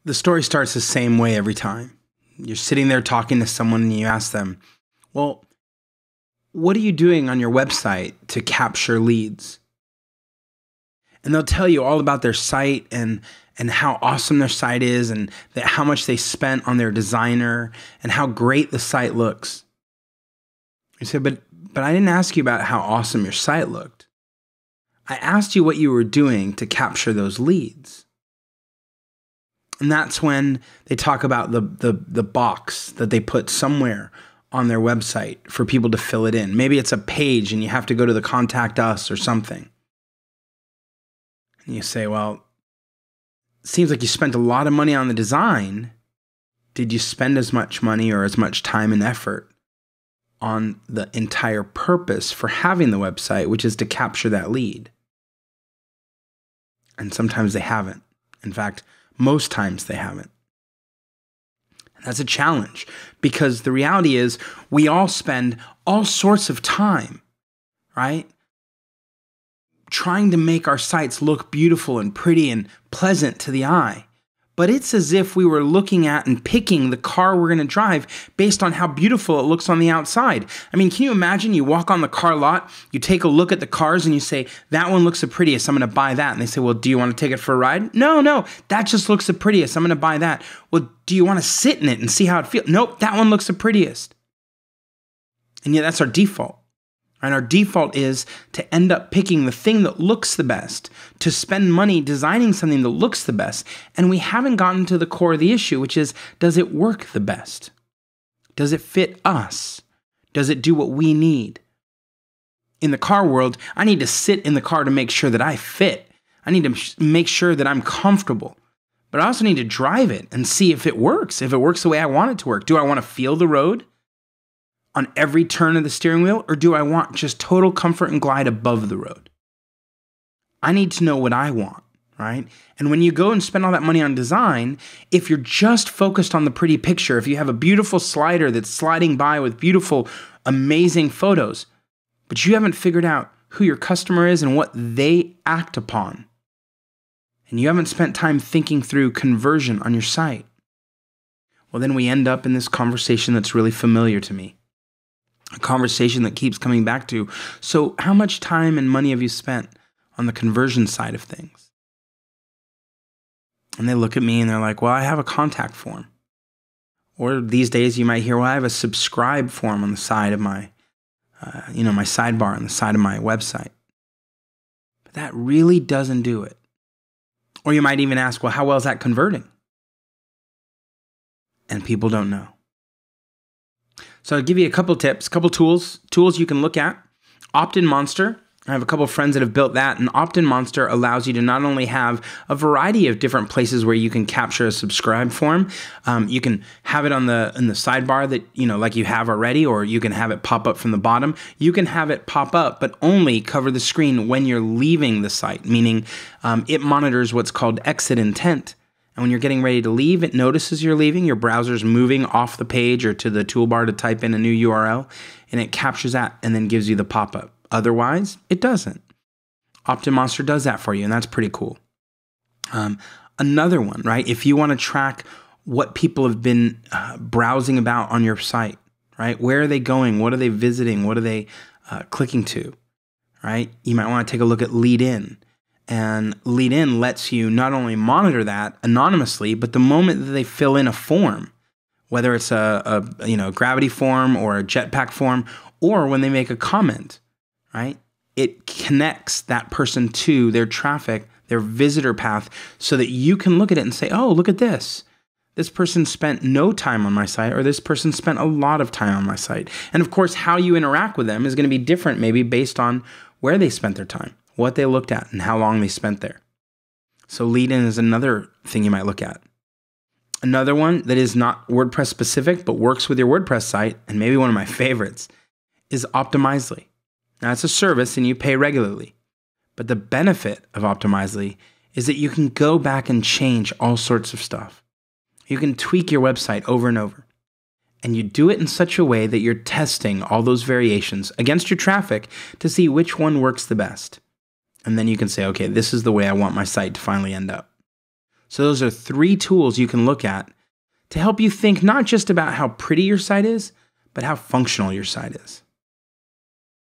The story starts the same way every time. You're sitting there talking to someone and you ask them, well, what are you doing on your website to capture leads? And they'll tell you all about their site and how awesome their site is and how much they spent on their designer and how great the site looks. You say, but I didn't ask you about how awesome your site looked. I asked you what you were doing to capture those leads. And that's when they talk about the box that they put somewhere on their website for people to fill it in. Maybe it's a page and you have to go to the contact us or something. And you say, well, it seems like you spent a lot of money on the design. Did you spend as much money or as much time and effort on the entire purpose for having the website, which is to capture that lead? And sometimes they haven't. In fact, most times they haven't. And that's a challenge because the reality is we all spend all sorts of time, right? Trying to make our sites look beautiful and pretty and pleasant to the eye. But it's as if we were looking at and picking the car we're going to drive based on how beautiful it looks on the outside. I mean, can you imagine you walk on the car lot, you take a look at the cars and you say, that one looks the prettiest, I'm going to buy that. And they say, well, do you want to take it for a ride? No, that just looks the prettiest, I'm going to buy that. Well, do you want to sit in it and see how it feels? Nope, that one looks the prettiest. And yet that's our default. And our default is to end up picking the thing that looks the best, to spend money designing something that looks the best. And we haven't gotten to the core of the issue, which is, does it work the best? Does it fit us? Does it do what we need? In the car world, I need to sit in the car to make sure that I fit. I need to make sure that I'm comfortable. But I also need to drive it and see if it works the way I want it to work. Do I want to feel the road on every turn of the steering wheel, or do I want just total comfort and glide above the road? I need to know what I want, right? And when you go and spend all that money on design, if you're just focused on the pretty picture, if you have a beautiful slider that's sliding by with beautiful, amazing photos, but you haven't figured out who your customer is and what they act upon, and you haven't spent time thinking through conversion on your site, well, then we end up in this conversation that's really familiar to me. A conversation that keeps coming back to, so how much time and money have you spent on the conversion side of things? And they look at me and they're like, well, I have a contact form. Or these days you might hear, well, I have a subscribe form on the side of my, my sidebar on the side of my website. But that really doesn't do it. Or you might even ask, well, how well is that converting? And people don't know. So I'll give you a couple tips, a couple tools you can look at. Opt-in Monster. I have a couple of friends that have built that, and Opt-in Monster allows you to not only have a variety of different places where you can capture a subscribe form. You can have it in the sidebar that like you have already, or you can have it pop up from the bottom. You can have it pop up, but only cover the screen when you're leaving the site, meaning it monitors what's called exit intent. And when you're getting ready to leave, it notices you're leaving, your browser's moving off the page or to the toolbar to type in a new URL, and it captures that and then gives you the pop-up. Otherwise, it doesn't. Opt-in Monster does that for you, and that's pretty cool. Another one, right? If you want to track what people have been browsing about on your site, right? Where are they going? What are they visiting? What are they clicking to, right? You might want to take a look at Lead In. And Lead In lets you not only monitor that anonymously, but the moment that they fill in a form, whether it's a Gravity form or a Jetpack form, or when they make a comment, right? It connects that person to their traffic, their visitor path, so that you can look at it and say, oh, look at this. This person spent no time on my site, or this person spent a lot of time on my site. And of course, how you interact with them is going to be different, maybe based on where they spent their time, what they looked at, and how long they spent there. So Lead In is another thing you might look at. Another one that is not WordPress specific, but works with your WordPress site, and maybe one of my favorites, is Optimizely. Now, it's a service and you pay regularly. But the benefit of Optimizely is that you can go back and change all sorts of stuff. You can tweak your website over and over. And you do it in such a way that you're testing all those variations against your traffic to see which one works the best. And then you can say, okay, this is the way I want my site to finally end up. So those are 3 tools you can look at to help you think not just about how pretty your site is, but how functional your site is.